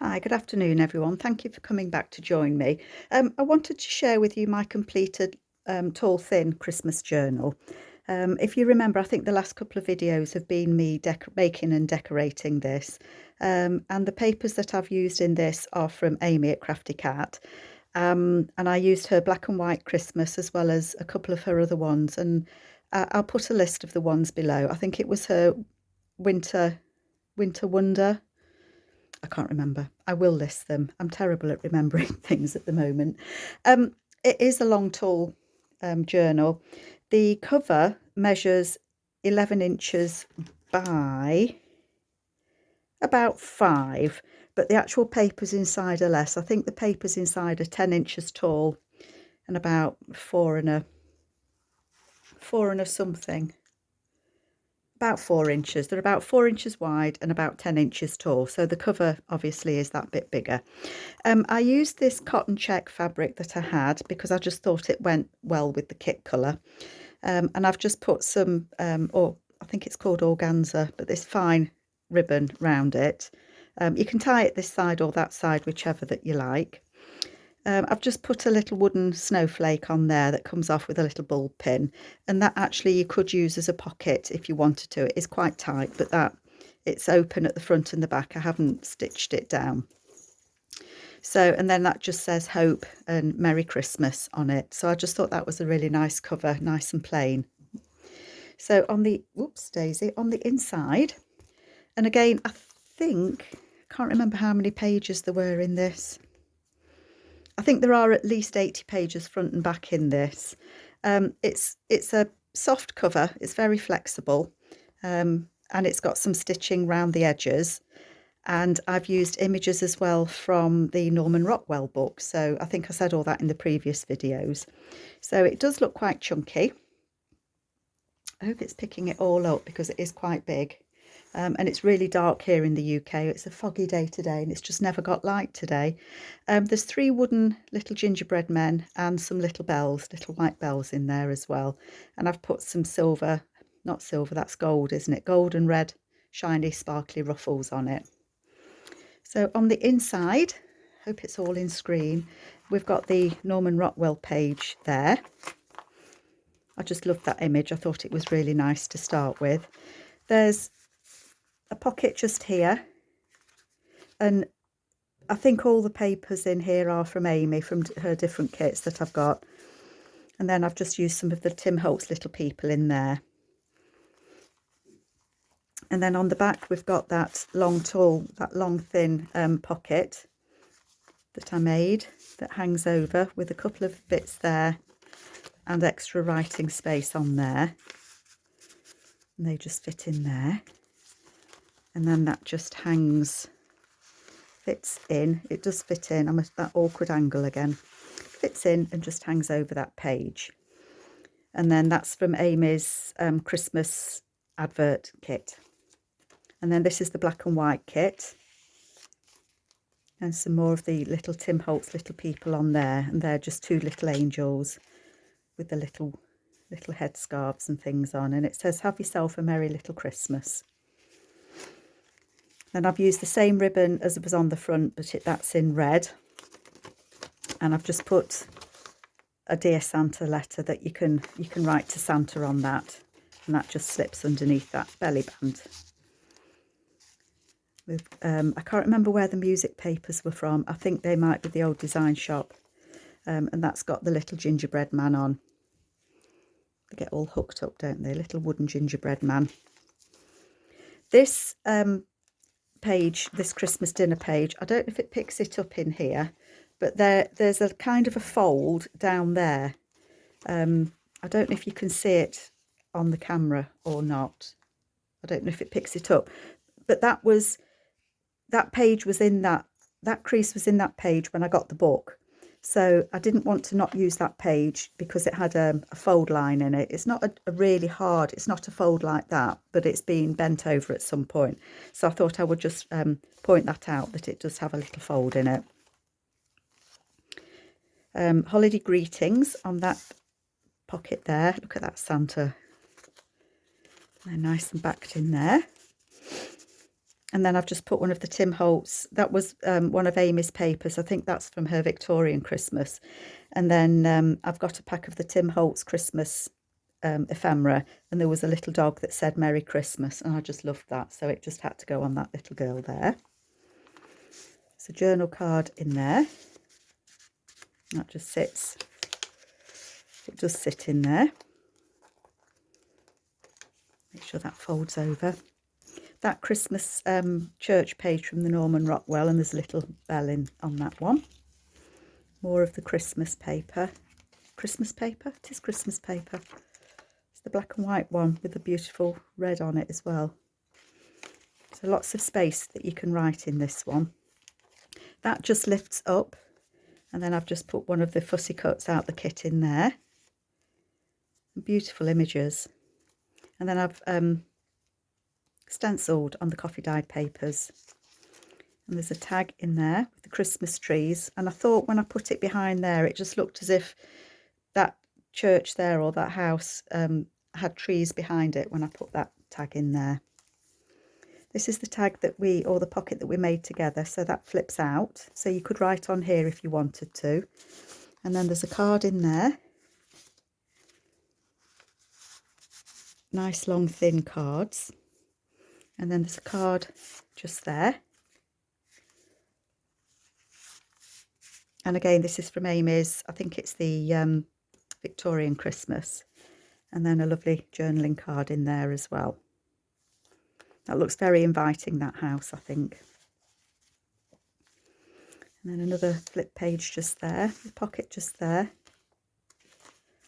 Hi, good afternoon, everyone. Thank you for coming back to join me. I wanted to share with you my completed tall, thin Christmas journal. If you remember, I think the last couple of videos have been me making and decorating this. And the papers that I've used in this are from Amy at Crafty Cat. And I used her black and white Christmas as well as a couple of her other ones. And I'll put a list of the ones below. I think it was her winter wonder. I can't remember. I will list them. I'm terrible at remembering things at the moment. It is a long, tall journal. The cover measures 11 inches by about 5, but the actual papers inside are less. I think the papers inside are 10 inches tall and about 4 and a something. About 4 inches. They're about 4 inches wide and about 10 inches tall. So the cover obviously is that bit bigger. I used this cotton check fabric that I had because I just thought it went well with the kit colour. And I've just put some, or I think it's called organza, but this fine ribbon round it. You can tie it this side or that side, whichever that you like. I've just put a little wooden snowflake on there that comes off with a little bulb pin, and that actually you could use as a pocket if you wanted to. It is quite tight, but that it's open at the front and the back. I haven't stitched it down. So, and then that just says hope and Merry Christmas on it. So I just thought that was a really nice cover, nice and plain. So on the, whoops, Daisy, on the inside, and again, I can't remember how many pages there were in this. I think there are at least 80 pages front and back in this. It's a soft cover. It's very flexible, and it's got some stitching around the edges. And I've used images as well from the Norman Rockwell book. So I think I said all that in the previous videos. So it does look quite chunky. I hope it's picking it all up because it is quite big. And it's really dark here in the UK. It's a foggy day today and it's just never got light today. There's 3 wooden little gingerbread men and some little bells, little white bells in there as well. And I've put some silver, not silver, that's gold, isn't it? Gold and red shiny sparkly ruffles on it. So on the inside, hope it's all in screen, we've got the Norman Rockwell page there. I just loved that image. I thought it was really nice to start with. There's a pocket just here, and I think all the papers in here are from Amy, from her different kits that I've got. And then I've just used some of the Tim Holtz little people in there. And then on the back we've got that long thin pocket that I made that hangs over with a couple of bits there and extra writing space on there, and they just fit in there. And then that just fits in. It does fit in. I'm at that awkward angle again. Fits in and just hangs over that page. And then that's from Amy's Christmas advert kit. And then this is the black and white kit. And some more of the little Tim Holtz little people on there. And they're just 2 little angels with the little headscarves and things on. And it says, have yourself a merry little Christmas. And I've used the same ribbon as was on the front, but that's in red. And I've just put a Dear Santa letter that you can write to Santa on that. And that just slips underneath that belly band. I can't remember where the music papers were from. I think they might be the old design shop. And that's got the little gingerbread man on. They get all hooked up, don't they? Little wooden gingerbread man. This page, this Christmas dinner page, I don't know if it picks it up in here, but there's a kind of a fold down there. I don't know if you can see it on the camera or not. I don't know if it picks it up, but that page was in that crease was in that page when I got the book. So I didn't want to not use that page because it had a fold line in it. It's not a really hard, it's not a fold like that, but it's been bent over at some point. So I thought I would just point that out, that it does have a little fold in it. Holiday greetings on that pocket there. Look at that Santa. They're nice and backed in there. And then I've just put one of the Tim Holtz, that was one of Amy's papers. I think that's from her Victorian Christmas. And then I've got a pack of the Tim Holtz Christmas ephemera, and there was a little dog that said Merry Christmas, and I just loved that, so it just had to go on that little girl there. It's a journal card in there. That just sits. It does sit in there. Make sure that folds over. That Christmas church page from the Norman Rockwell, and there's a little bell in on that one. More of the Christmas paper. Christmas paper? It is Christmas paper. It's the black and white one with the beautiful red on it as well. So lots of space that you can write in this one. That just lifts up, and then I've just put one of the fussy cuts out the kit in there. Beautiful images. And then I've stenciled on the coffee dyed papers, and there's a tag in there with the Christmas trees, and I thought when I put it behind there it just looked as if that church there or that house had trees behind it when I put that tag in there. This is the tag that or the pocket that we made together, so that flips out, so you could write on here if you wanted to. And then there's a card in there, nice long thin cards. And then there's a card just there. And again, this is from Amy's, I think it's the Victorian Christmas. And then a lovely journaling card in there as well. That looks very inviting, that house, I think. And then another flip page just there, the pocket just there.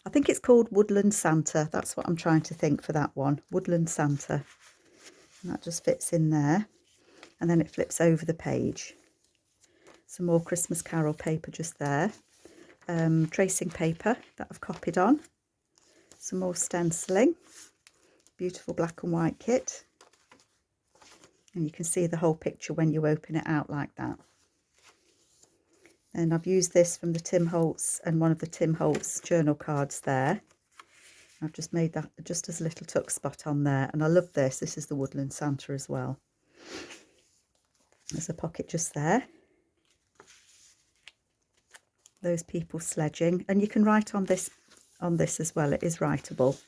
I think it's called Woodland Santa. That's what I'm trying to think for that one. Woodland Santa. And that just fits in there, and then it flips over the page. Some more Christmas Carol paper just there, tracing paper that I've copied on, some more stenciling, beautiful black and white kit, and you can see the whole picture when you open it out like that. And I've used this from the Tim Holtz and one of the Tim Holtz journal cards there. I've just made that just as a little tuck spot on there, and I love this. This is the Woodland Santa as well. There's a pocket just there. Those people sledging, and you can write on this as well. It is writable.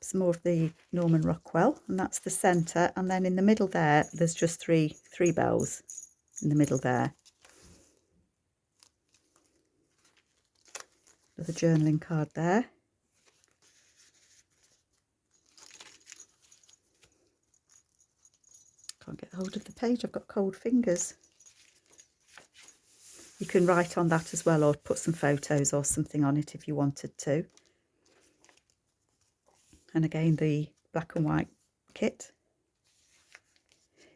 Some more of the Norman Rockwell, and that's the centre. And then in the middle there, there's just three bells in the middle there. Another journaling card there. Can't get hold of the page, I've got cold fingers. You can write on that as well, or put some photos or something on it if you wanted to. And again, the black and white kit.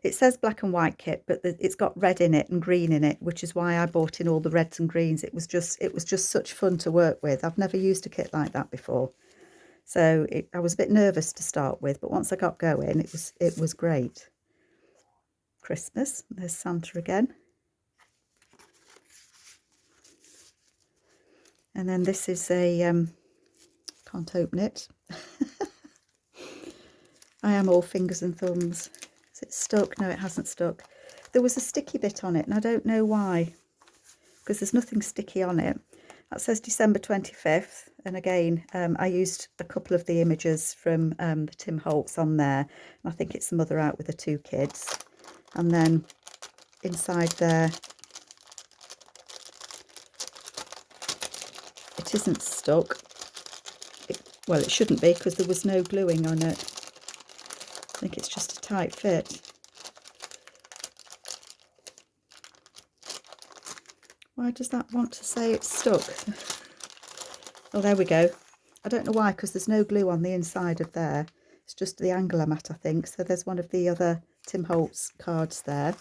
It says black and white kit, but it's got red in it and green in it, which is why I bought in all the reds and greens. It was just such fun to work with. I've never used a kit like that before, so I was a bit nervous to start with, but once I got going, it was great. Christmas. There's Santa again, and then this is a can't open it. I am all fingers and thumbs. It's stuck. No, it hasn't stuck. There was a sticky bit on it, and I don't know why, because there's nothing sticky on it. That says December 25th, and again, I used a couple of the images from the Tim Holtz on there, and I think it's the mother out with the two kids. And then inside there, it isn't stuck. Well, it shouldn't be, because there was no gluing on it. I think it's just a tight fit. Why does that want to say it's stuck? Oh, there we go. I don't know why, because there's no glue on the inside of there. It's just the angle I'm at, I think. So there's one of the other Tim Holtz cards there.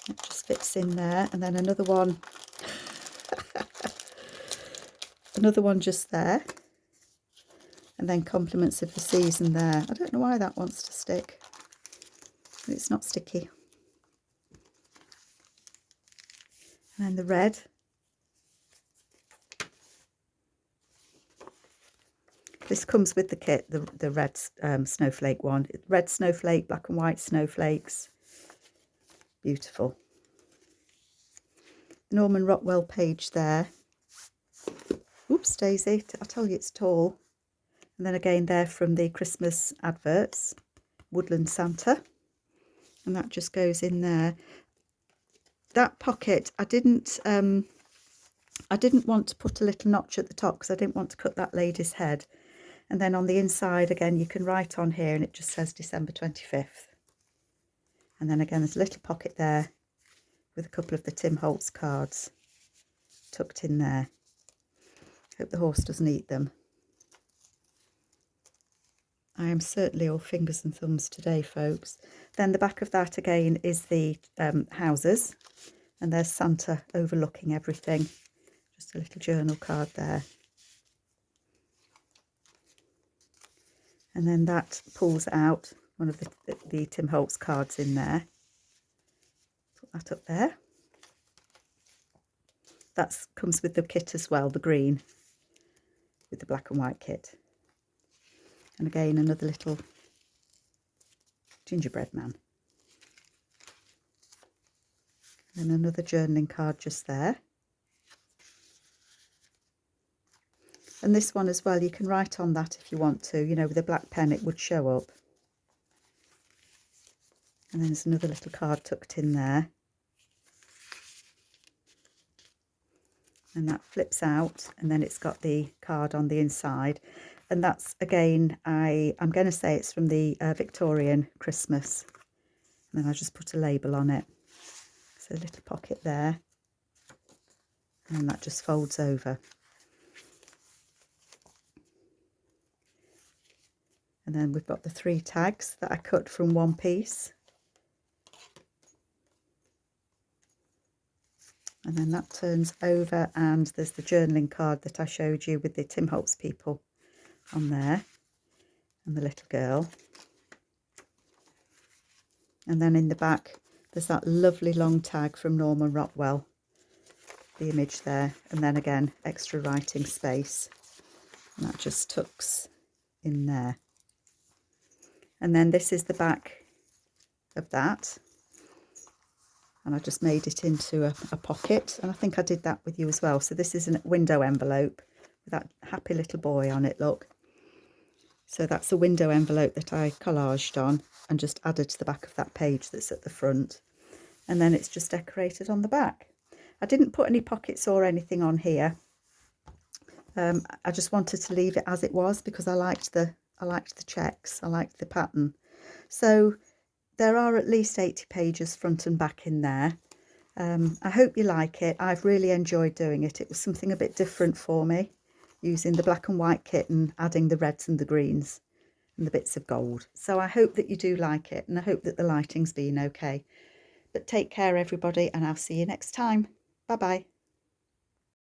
It just fits in there. And then another one. Another one just there. And then compliments of the season there. I don't know why that wants to stick. It's not sticky. And then the red. This comes with the kit, the red snowflake one. Red snowflake, black and white snowflakes. Beautiful. Norman Rockwell page there. Oops, Daisy, I tell you it's tall. And then again there from the Christmas adverts, Woodland Santa. And that just goes in there. That pocket, I didn't want to put a little notch at the top because I didn't want to cut that lady's head. And then on the inside, again, you can write on here and it just says December 25th. And then again, there's a little pocket there with a couple of the Tim Holtz cards tucked in there. Hope the horse doesn't eat them. I am certainly all fingers and thumbs today, folks. Then the back of that again is the houses. And there's Santa overlooking everything. Just a little journal card there. And then that pulls out one of the Tim Holtz cards in there. Put that up there. That comes with the kit as well, the green, with the black and white kit. And again, another little gingerbread man. And another journaling card just there. And this one as well, you can write on that if you want to, you know, with a black pen it would show up. And then there's another little card tucked in there. And that flips out, and then it's got the card on the inside. And that's, again, I'm going to say it's from the Victorian Christmas. And then I just put a label on it. So a little pocket there. And that just folds over. And then we've got the 3 tags that I cut from one piece. And then that turns over, and there's the journaling card that I showed you with the Tim Holtz people on there, and the little girl. And then in the back, there's that lovely long tag from Norman Rockwell, the image there, and then again, extra writing space. And that just tucks in there. And then this is the back of that. And I just made it into a pocket, and I think I did that with you as well. So this is a window envelope with that happy little boy on it, look. So that's a window envelope that I collaged on and just added to the back of that page that's at the front. And then it's just decorated on the back. I didn't put any pockets or anything on here. I just wanted to leave it as it was because I liked the checks, I liked the pattern. So there are at least 80 pages front and back in there. I hope you like it. I've really enjoyed doing it. It was something a bit different for me, using the black and white kit and adding the reds and the greens and the bits of gold. So I hope that you do like it, and I hope that the lighting's been okay. But take care, everybody, and I'll see you next time. Bye-bye.